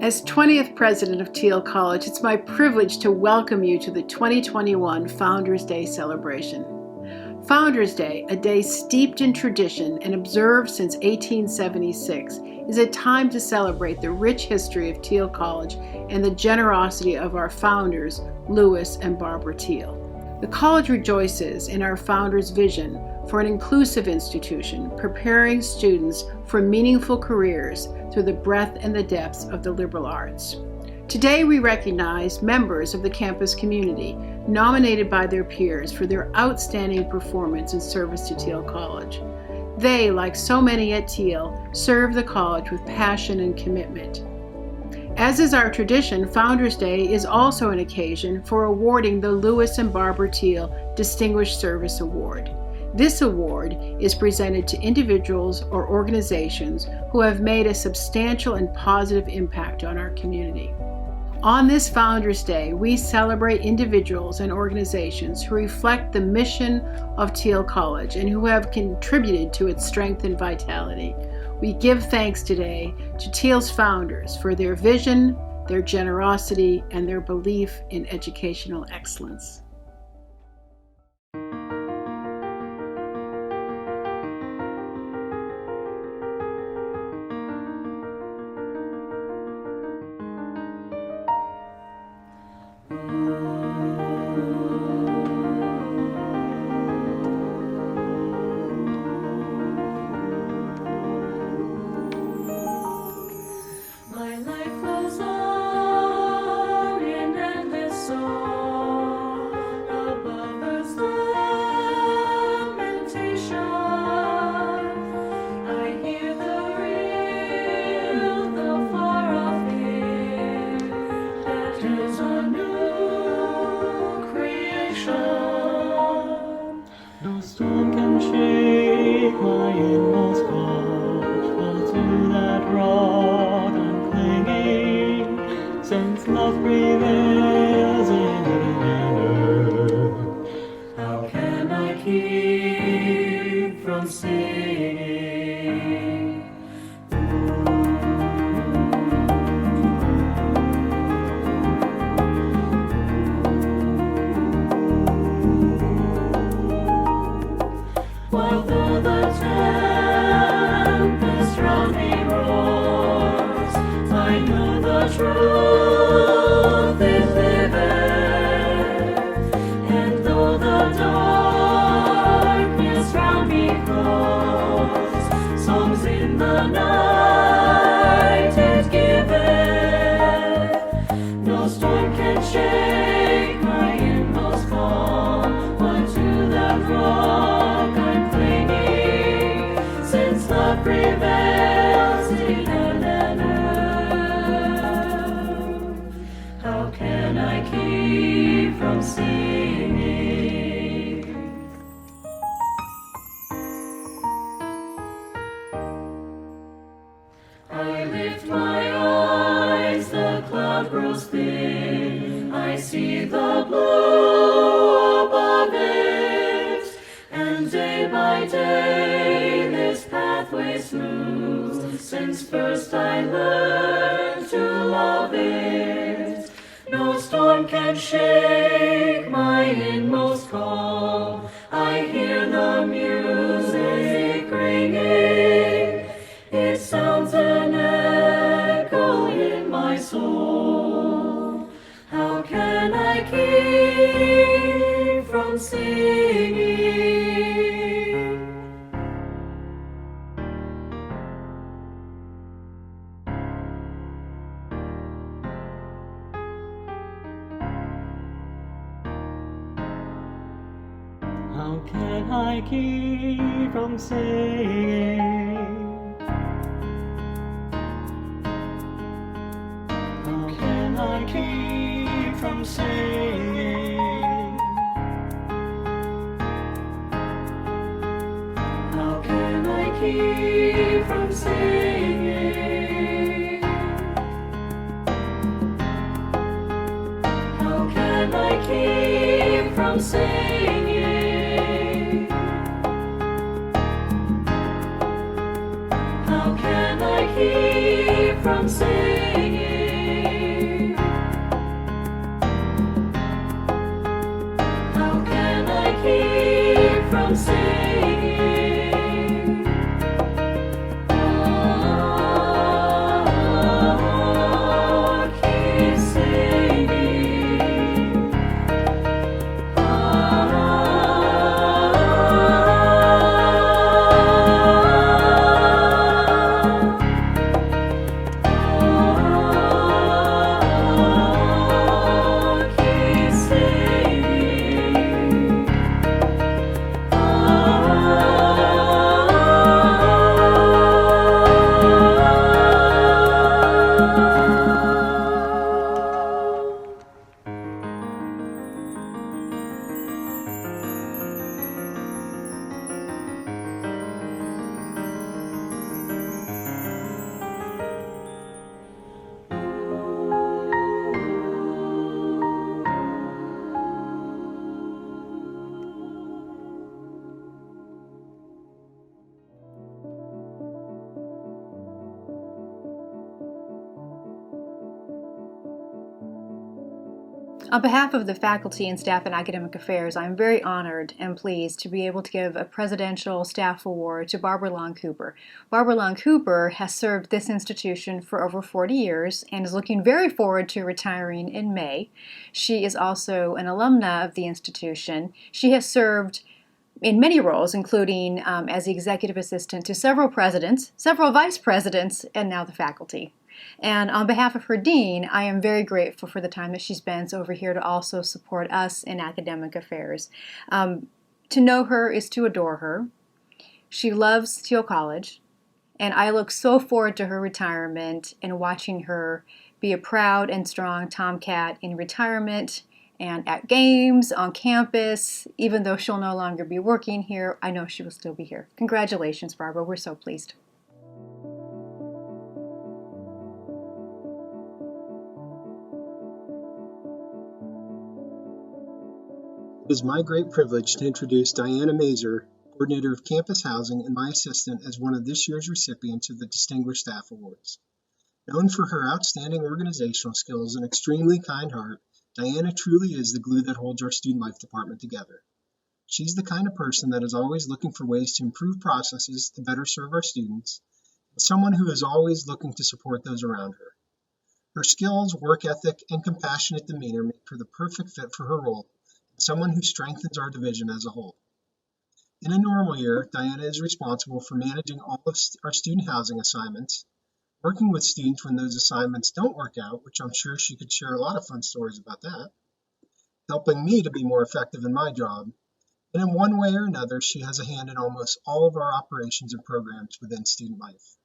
As 20th president of Thiel College, it's my privilege to welcome you to the 2021 Founders Day celebration. Founders Day, a day steeped in tradition and observed since 1876, is a time to celebrate the rich history of Thiel College and the generosity of our founders, Louis and Barbara Teal. The college rejoices in our founders' vision for an inclusive institution, preparing students for meaningful careers through the breadth and the depths of the liberal arts. Today we recognize members of the campus community nominated by their peers for their outstanding performance and service to Thiel College. They, like so many at Thiel, serve the college with passion and commitment. As is our tradition, Founders Day is also an occasion for awarding the Louis and Barbara Teal Distinguished Service Award. This award is presented to individuals or organizations who have made a substantial and positive impact on our community. On this Founders Day, we celebrate individuals and organizations who reflect the mission of Thiel College and who have contributed to its strength and vitality. We give thanks today to Thiel's founders for their vision, their generosity, and their belief in educational excellence. No storm can shake my inmost core, while to that rock I'm clinging, since love prevails in heaven and earth. How can I keep from singing? While though the tempest round me roars, I know the truth is living, and though the darkness round me grows, songs in the night it giveth. No storm can shake my inmost calm, but to that rock I'm clinging, since love prevails in heaven and earth. How can I keep from singing? I lift my eyes, the cloud grows thin, I see the blue above it, and day by day this pathway smooths, since first I learned to love it. No storm can shake my inmost calm, I hear the music ringing, it sounds an echo in my soul. How can I keep from singing? How can I keep from singing? How can I keep from singing? How can I keep from singing? How can I keep from singing? How can I keep from singing? On behalf of the faculty and staff in academic affairs, I'm very honored and pleased to be able to give a Presidential Staff Award to Barbara Long Cooper. Barbara Long Cooper has served this institution for over 40 years and is looking very forward to retiring in May. She is also an alumna of the institution. She has served in many roles, including as the executive assistant to several presidents, several vice presidents, and now the faculty. And on behalf of her dean, I am very grateful for the time that she spends over here to also support us in academic affairs. To know her is to adore her. She loves Thiel College, and I look so forward to her retirement and watching her be a proud and strong Tomcat in retirement and at games, on campus. Even though she'll no longer be working here, I know she will still be here. Congratulations, Barbara. We're so pleased. It is my great privilege to introduce Diana Mazur, Coordinator of Campus Housing and my assistant, as one of this year's recipients of the Distinguished Staff Awards. Known for her outstanding organizational skills and extremely kind heart, Diana truly is the glue that holds our student life department together. She's the kind of person that is always looking for ways to improve processes to better serve our students, and someone who is always looking to support those around her. Her skills, work ethic, and compassionate demeanor make her the perfect fit for her role, someone who strengthens our division as a whole. In a normal year, Diana is responsible for managing all of our student housing assignments, working with students when those assignments don't work out, which I'm sure she could share a lot of fun stories about that, helping me to be more effective in my job, and in one way or another, she has a hand in almost all of our operations and programs within student life.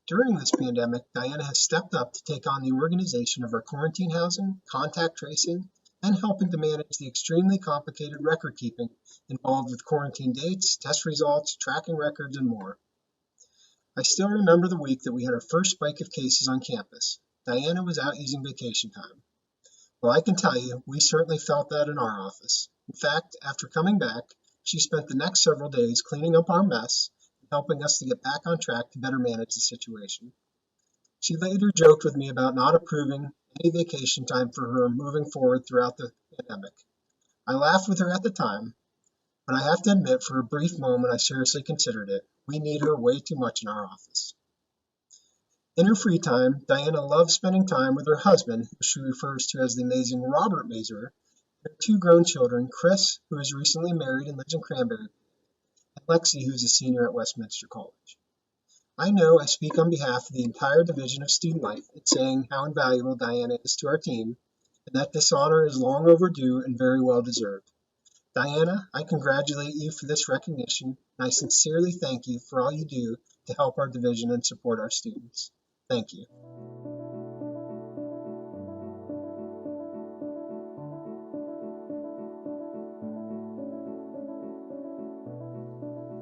During this pandemic, Diana has stepped up to take on the organization of our quarantine housing, contact tracing, and helping to manage the extremely complicated record keeping involved with quarantine dates, test results, tracking records, and more. I still remember the week that we had our first spike of cases on campus. Diana was out using vacation time. Well, I can tell you, we certainly felt that in our office. In fact, after coming back, she spent the next several days cleaning up our mess and helping us to get back on track to better manage the situation. She later joked with me about not approving any vacation time for her moving forward throughout the pandemic. I laughed with her at the time, but I have to admit, for a brief moment, I seriously considered it. We need her way too much in our office. In her free time, Diana loves spending time with her husband, who she refers to as the amazing Robert Mazur, and her two grown children, Chris, who is recently married and lives in Cranberry, and Lexi, who is a senior at Westminster College. I know I speak on behalf of the entire Division of Student Life in saying how invaluable Diana is to our team, and that this honor is long overdue and very well deserved. Diana, I congratulate you for this recognition, and I sincerely thank you for all you do to help our division and support our students. Thank you.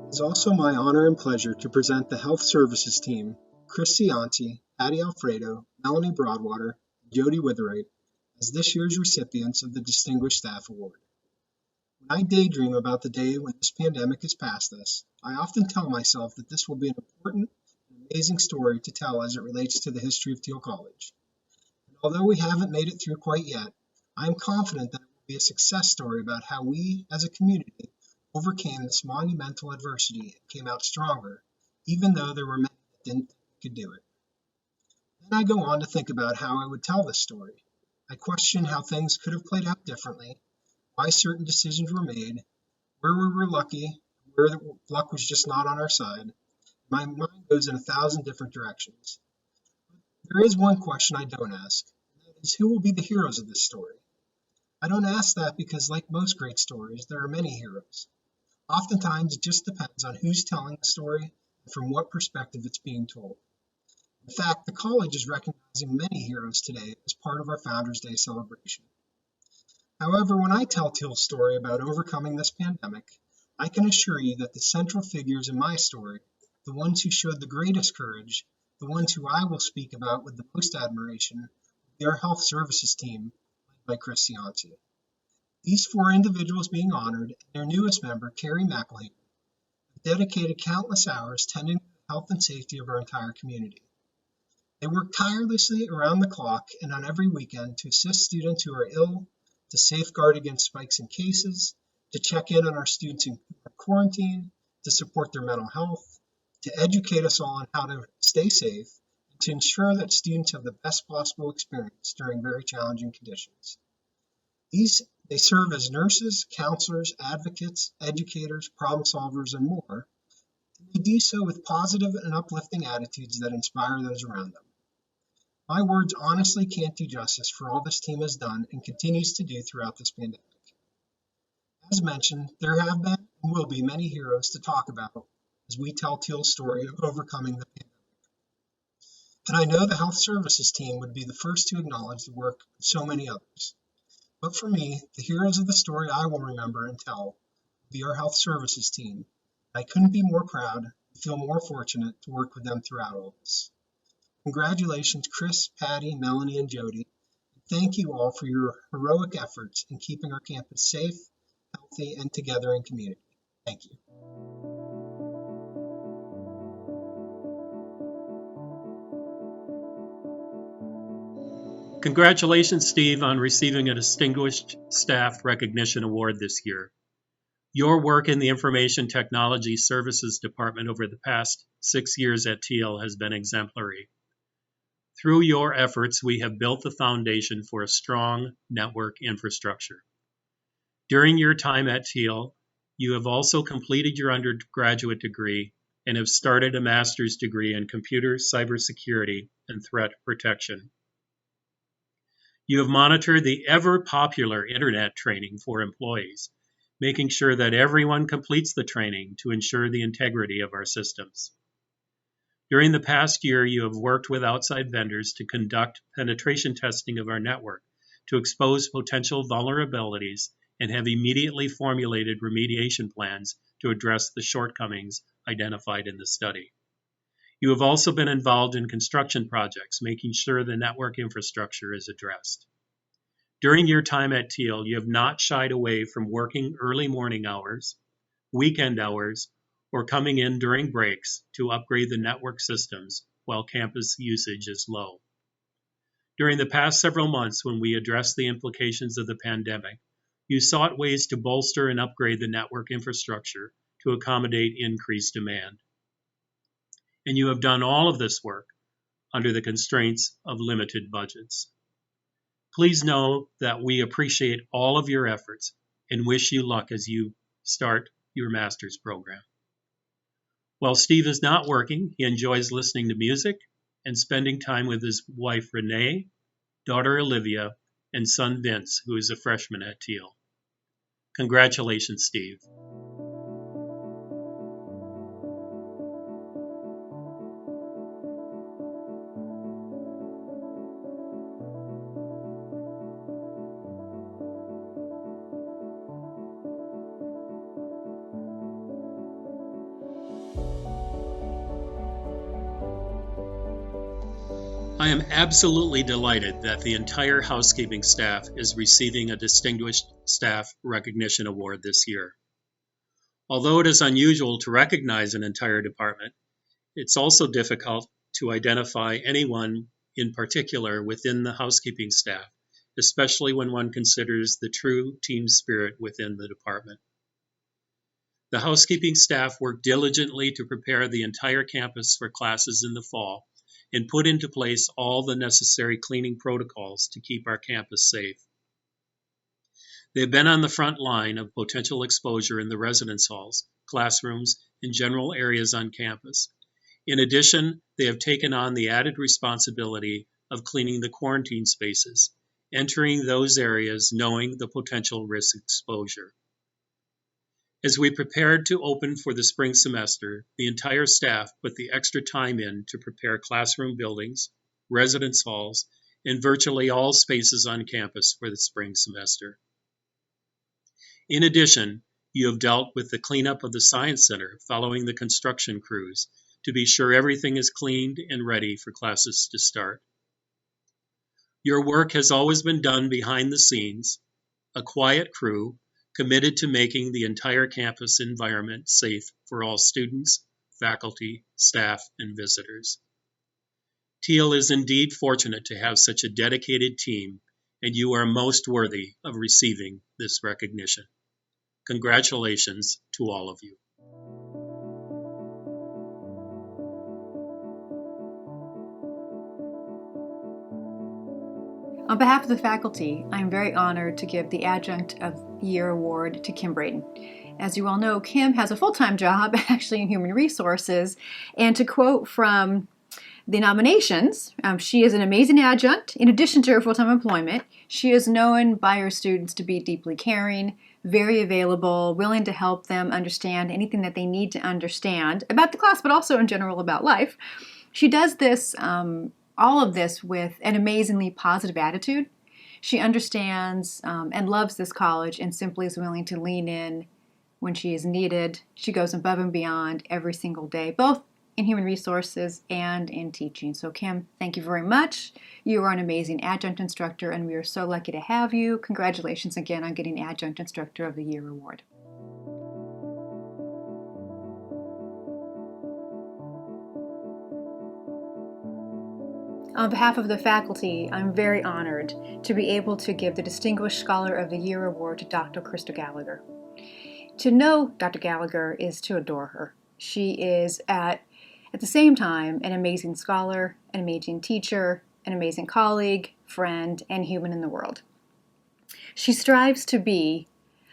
It is also my honor and pleasure to present the Health Services team, Chris Cianci, Patty Alfredo, Melanie Broadwater, and Jody Witherite, as this year's recipients of the Distinguished Staff Award. When I daydream about the day when this pandemic is past us, I often tell myself that this will be an important and amazing story to tell as it relates to the history of Thiel College. And although we haven't made it through quite yet, I am confident that it will be a success story about how we, as a community, overcame this monumental adversity and came out stronger, even though there were many that didn't think we could do it. Then I go on to think about how I would tell this story. I question how things could have played out differently, why certain decisions were made, where we were lucky, where the luck was just not on our side. My mind goes in 1,000 different directions. There is one question I don't ask, and that is, who will be the heroes of this story? I don't ask that because, like most great stories, there are many heroes. Oftentimes, it just depends on who's telling the story and from what perspective it's being told. In fact, the college is recognizing many heroes today as part of our Founders Day celebration. However, when I tell Teal's story about overcoming this pandemic, I can assure you that the central figures in my story, the ones who showed the greatest courage, the ones who I will speak about with the most admiration, will be our health services team, led by Chris Cianci. These four individuals being honored, and their newest member, Carrie McElhaney, have dedicated countless hours tending to the health and safety of our entire community. They work tirelessly around the clock and on every weekend to assist students who are ill, to safeguard against spikes in cases, to check in on our students in quarantine, to support their mental health, to educate us all on how to stay safe, and to ensure that students have the best possible experience during very challenging conditions. They serve as nurses, counselors, advocates, educators, problem solvers, and more. And they do so with positive and uplifting attitudes that inspire those around them. My words honestly can't do justice for all this team has done and continues to do throughout this pandemic. As mentioned, there have been and will be many heroes to talk about as we tell Teal's story of overcoming the pandemic. And I know the health services team would be the first to acknowledge the work of so many others. But for me, the heroes of the story I will remember and tell will be our health services team. I couldn't be more proud and feel more fortunate to work with them throughout all this. Congratulations, Chris, Patty, Melanie, and Jody. Thank you all for your heroic efforts in keeping our campus safe, healthy, and together in community. Thank you. Congratulations, Steve, on receiving a Distinguished Staff Recognition Award this year. Your work in the Information Technology Services Department over the past 6 years at Thiel has been exemplary. Through your efforts, we have built the foundation for a strong network infrastructure. During your time at Thiel, you have also completed your undergraduate degree and have started a master's degree in computer cybersecurity and threat protection. You have monitored the ever-popular internet training for employees, making sure that everyone completes the training to ensure the integrity of our systems. During the past year, you have worked with outside vendors to conduct penetration testing of our network to expose potential vulnerabilities and have immediately formulated remediation plans to address the shortcomings identified in the study. You have also been involved in construction projects, making sure the network infrastructure is addressed. During your time at Teal, you have not shied away from working early morning hours, weekend hours, or coming in during breaks to upgrade the network systems while campus usage is low. During the past several months, when we addressed the implications of the pandemic, you sought ways to bolster and upgrade the network infrastructure to accommodate increased demand. And you have done all of this work under the constraints of limited budgets. Please know that we appreciate all of your efforts and wish you luck as you start your master's program. While Steve is not working, he enjoys listening to music and spending time with his wife Renee, daughter Olivia, and son Vince, who is a freshman at Teal. Congratulations, Steve. I am absolutely delighted that the entire housekeeping staff is receiving a Distinguished Staff Recognition Award this year. Although it is unusual to recognize an entire department, it's also difficult to identify anyone in particular within the housekeeping staff, especially when one considers the true team spirit within the department. The housekeeping staff worked diligently to prepare the entire campus for classes in the fall and put into place all the necessary cleaning protocols to keep our campus safe. They've been on the front line of potential exposure in the residence halls, classrooms, and general areas on campus. In addition, they have taken on the added responsibility of cleaning the quarantine spaces, entering those areas knowing the potential risk exposure. As we prepared to open for the spring semester, the entire staff put the extra time in to prepare classroom buildings, residence halls, and virtually all spaces on campus for the spring semester. In addition, you have dealt with the cleanup of the Science Center following the construction crews to be sure everything is cleaned and ready for classes to start. Your work has always been done behind the scenes, a quiet crew committed to making the entire campus environment safe for all students, faculty, staff, and visitors. Teal is indeed fortunate to have such a dedicated team, and you are most worthy of receiving this recognition. Congratulations to all of you. On behalf of the faculty, I'm very honored to give the Adjunct of the Year Award to Kim Braden. As you all know, Kim has a full-time job actually in human resources, and to quote from the nominations, she is an amazing adjunct. In addition to her full-time employment, she is known by her students to be deeply caring, very available, willing to help them understand anything that they need to understand about the class, but also in general about life. She does this, all of this with an amazingly positive attitude. She understands and loves this college and simply is willing to lean in when she is needed. She goes above and beyond every single day, both in human resources and in teaching. So Kim, thank you very much. You are an amazing adjunct instructor, and we are so lucky to have you. Congratulations again on getting Adjunct Instructor of the Year award. On behalf of the faculty, I'm very honored to be able to give the Distinguished Scholar of the Year award to Dr. Krista Gallagher. To know Dr. Gallagher is to adore her. She is at the same time an amazing scholar, an amazing teacher, an amazing colleague, friend, and human in the world. She strives to be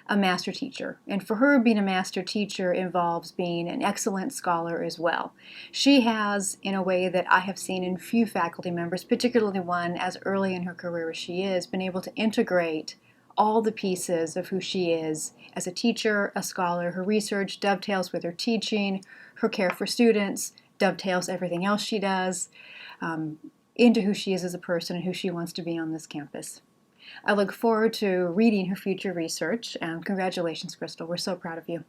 a master teacher, and for her, being a master teacher involves being an excellent scholar as well. She has, in a way that I have seen in few faculty members, particularly one as early in her career as she is, been able to integrate all the pieces of who she is as a teacher, a scholar. Her research dovetails with her teaching, her care for students dovetails everything else she does into who she is as a person and who she wants to be on this campus. I look forward to reading her future research, and congratulations, Crystal. We're so proud of you.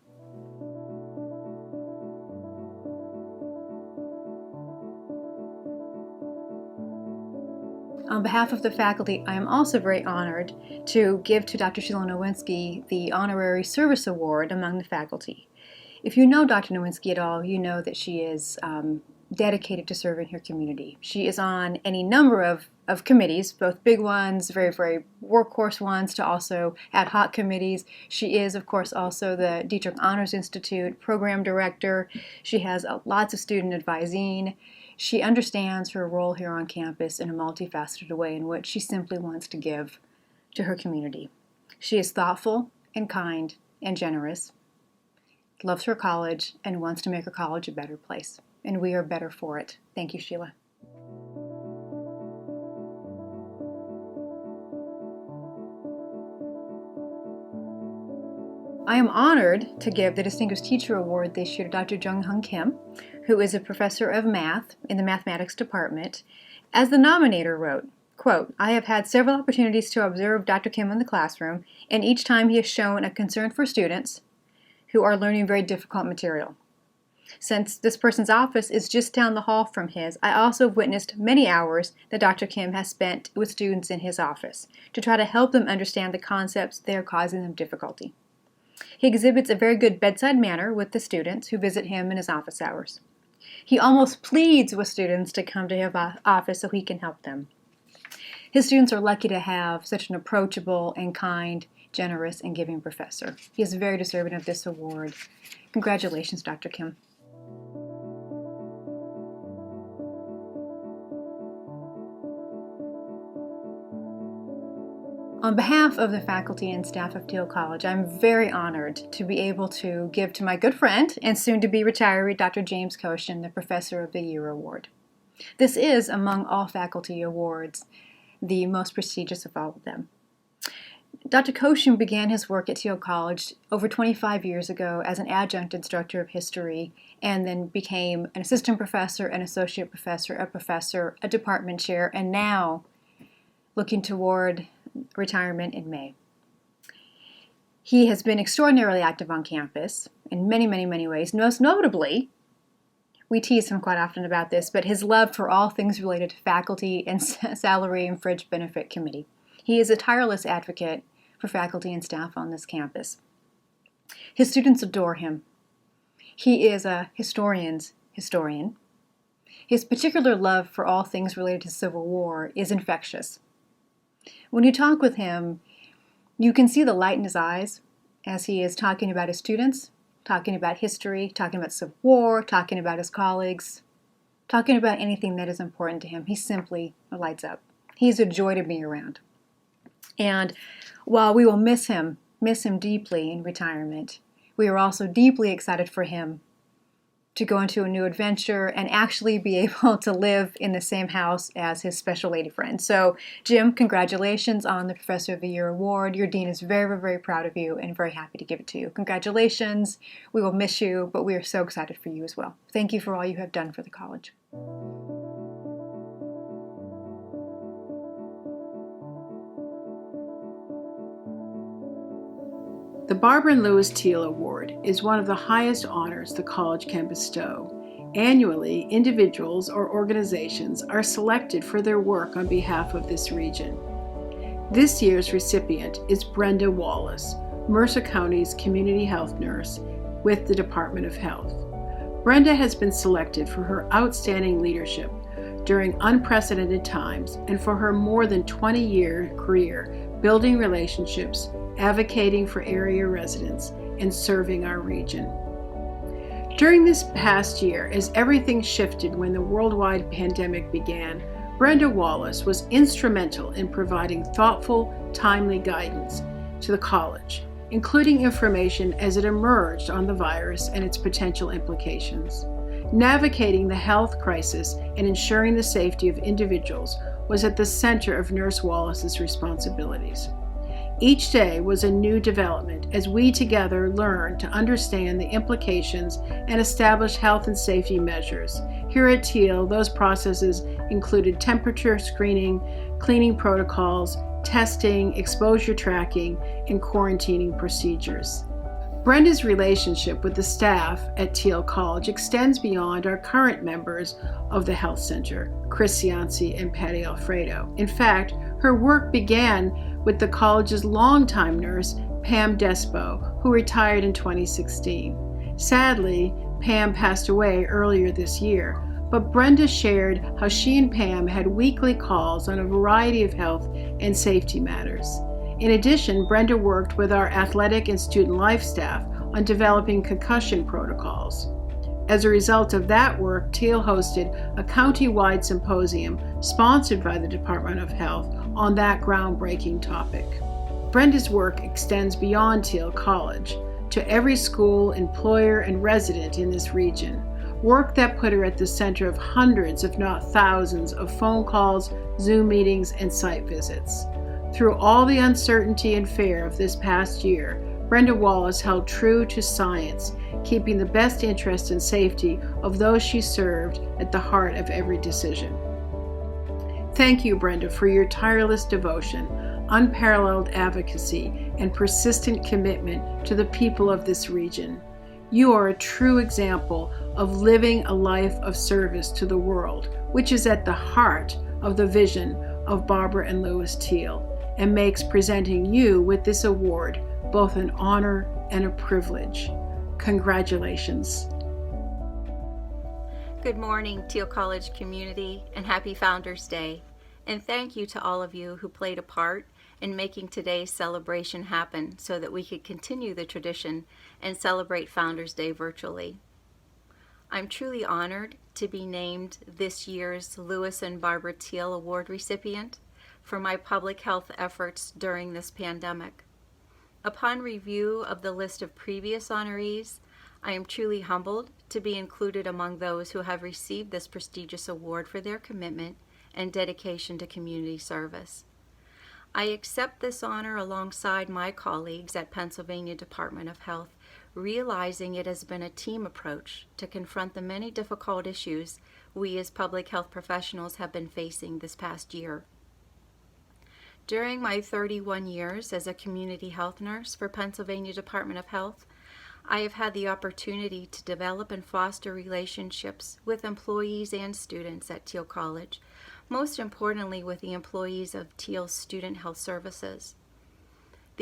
On behalf of the faculty, I am also very honored to give to Dr. Sheila Nowinski the Honorary Service Award among the faculty. If you know Dr. Nowinski at all, you know that she is dedicated to serving her community. She is on any number of committees, both big ones, very, very workhorse ones, to also ad hoc committees. She is, of course, also the Dietrich Honors Institute program director. She has lots of student advising. She understands her role here on campus in a multifaceted way in which she simply wants to give to her community. She is thoughtful and kind and generous, loves her college, and wants to make her college a better place. And we are better for it. Thank you, Sheila. I am honored to give the Distinguished Teacher Award this year to Dr. Jung-Hung Kim, who is a professor of math in the mathematics department. As the nominator wrote, quote, "I have had several opportunities to observe Dr. Kim in the classroom, and each time he has shown a concern for students who are learning very difficult material. Since this person's office is just down the hall from his, I also have witnessed many hours that Dr. Kim has spent with students in his office to try to help them understand the concepts that are causing them difficulty. He exhibits a very good bedside manner with the students who visit him in his office hours. He almost pleads with students to come to his office so he can help them. His students are lucky to have such an approachable and kind, generous, and giving professor. He is very deserving of this award. Congratulations, Dr. Kim." On behalf of the faculty and staff of Thiel College, I'm very honored to be able to give to my good friend and soon-to-be retiree Dr. James Koshin the Professor of the Year Award. This is, among all faculty awards, the most prestigious of all of them. Dr. Koshin began his work at Thiel College over 25 years ago as an adjunct instructor of history, and then became an assistant professor, an associate professor, a department chair, and now looking toward retirement in May. He has been extraordinarily active on campus in many, many, many ways. Most notably, we tease him quite often about this, but his love for all things related to faculty and salary and fringe benefit committee. He is a tireless advocate for faculty and staff on this campus. His students adore him. He is a historian's historian. His particular love for all things related to the Civil War is infectious. When you talk with him, you can see the light in his eyes as he is talking about his students, talking about history, talking about Civil War, talking about his colleagues, talking about anything that is important to him. He simply lights up. He's a joy to be around. And while we will miss him deeply in retirement, we are also deeply excited for him to go into a new adventure and actually be able to live in the same house as his special lady friend. So, Jim, congratulations on the Professor of the Year award. Your dean is very, very, very proud of you and very happy to give it to you. Congratulations. We will miss you, but we are so excited for you as well. Thank you for all you have done for the college. The Barbara and Louis Teal Award is one of the highest honors the college can bestow. Annually, individuals or organizations are selected for their work on behalf of this region. This year's recipient is Brenda Wallace, Mercer County's community health nurse with the Department of Health. Brenda has been selected for her outstanding leadership during unprecedented times and for her more than 20-year career building relationships, advocating for area residents, and serving our region. During this past year, as everything shifted when the worldwide pandemic began, Brenda Wallace was instrumental in providing thoughtful, timely guidance to the college, including information as it emerged on the virus and its potential implications. Navigating the health crisis and ensuring the safety of individuals was at the center of Nurse Wallace's responsibilities. Each day was a new development as we together learned to understand the implications and establish health and safety measures. Here at Teal, those processes included temperature screening, cleaning protocols, testing, exposure tracking, and quarantining procedures. Brenda's relationship with the staff at Thiel College extends beyond our current members of the health center, Krasinski and Patty Alfredo. In fact, her work began with the college's longtime nurse, Pam Despo, who retired in 2016. Sadly, Pam passed away earlier this year, but Brenda shared how she and Pam had weekly calls on a variety of health and safety matters. In addition, Brenda worked with our athletic and student life staff on developing concussion protocols. As a result of that work, Teal hosted a county-wide symposium sponsored by the Department of Health on that groundbreaking topic. Brenda's work extends beyond Thiel College to every school, employer, and resident in this region, work that put her at the center of hundreds, if not thousands, of phone calls, Zoom meetings, and site visits. Through all the uncertainty and fear of this past year, Brenda Wallace held true to science, keeping the best interest and safety of those she served at the heart of every decision. Thank you, Brenda, for your tireless devotion, unparalleled advocacy, and persistent commitment to the people of this region. You are a true example of living a life of service to the world, which is at the heart of the vision of Barbara and Louis Teal, and makes presenting you with this award both an honor and a privilege. Congratulations. Good morning, Thiel College community, and happy Founders Day. And thank you to all of you who played a part in making today's celebration happen so that we could continue the tradition and celebrate Founders Day virtually. I'm truly honored to be named this year's Louis and Barbara Teal Award recipient for my public health efforts during this pandemic. Upon review of the list of previous honorees, I am truly humbled to be included among those who have received this prestigious award for their commitment and dedication to community service. I accept this honor alongside my colleagues at Pennsylvania Department of Health, realizing it has been a team approach to confront the many difficult issues we as public health professionals have been facing this past year. During my 31 years as a community health nurse for Pennsylvania Department of Health, I have had the opportunity to develop and foster relationships with employees and students at Thiel College, most importantly with the employees of Thiel's Student Health Services.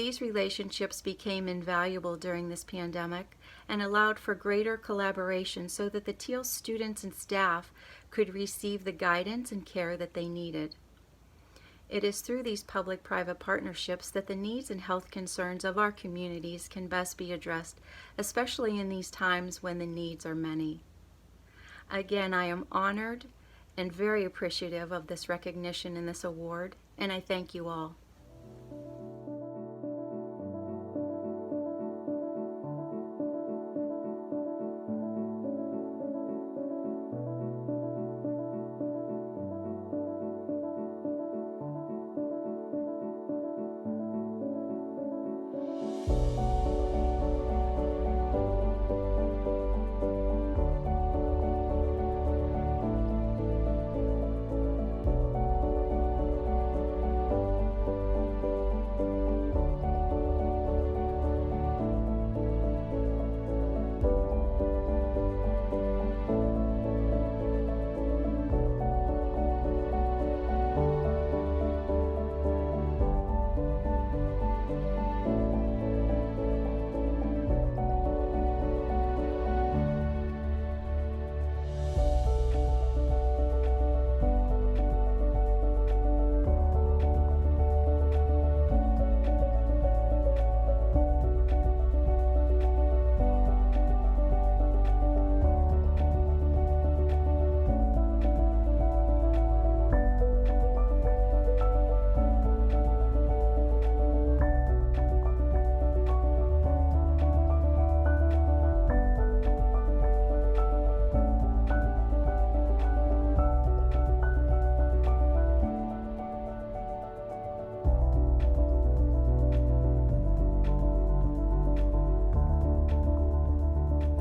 These relationships became invaluable during this pandemic and allowed for greater collaboration so that the Teal students and staff could receive the guidance and care that they needed. It is through these public-private partnerships that the needs and health concerns of our communities can best be addressed, especially in these times when the needs are many. Again, I am honored and very appreciative of this recognition and this award, and I thank you all.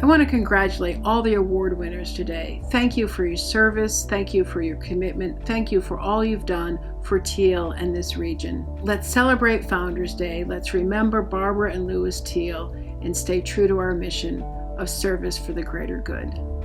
I want to congratulate all the award winners today. Thank you for your service. Thank you for your commitment. Thank you for all you've done for Teal and this region. Let's celebrate Founders Day. Let's remember Barbara and Louis Teal and stay true to our mission of service for the greater good.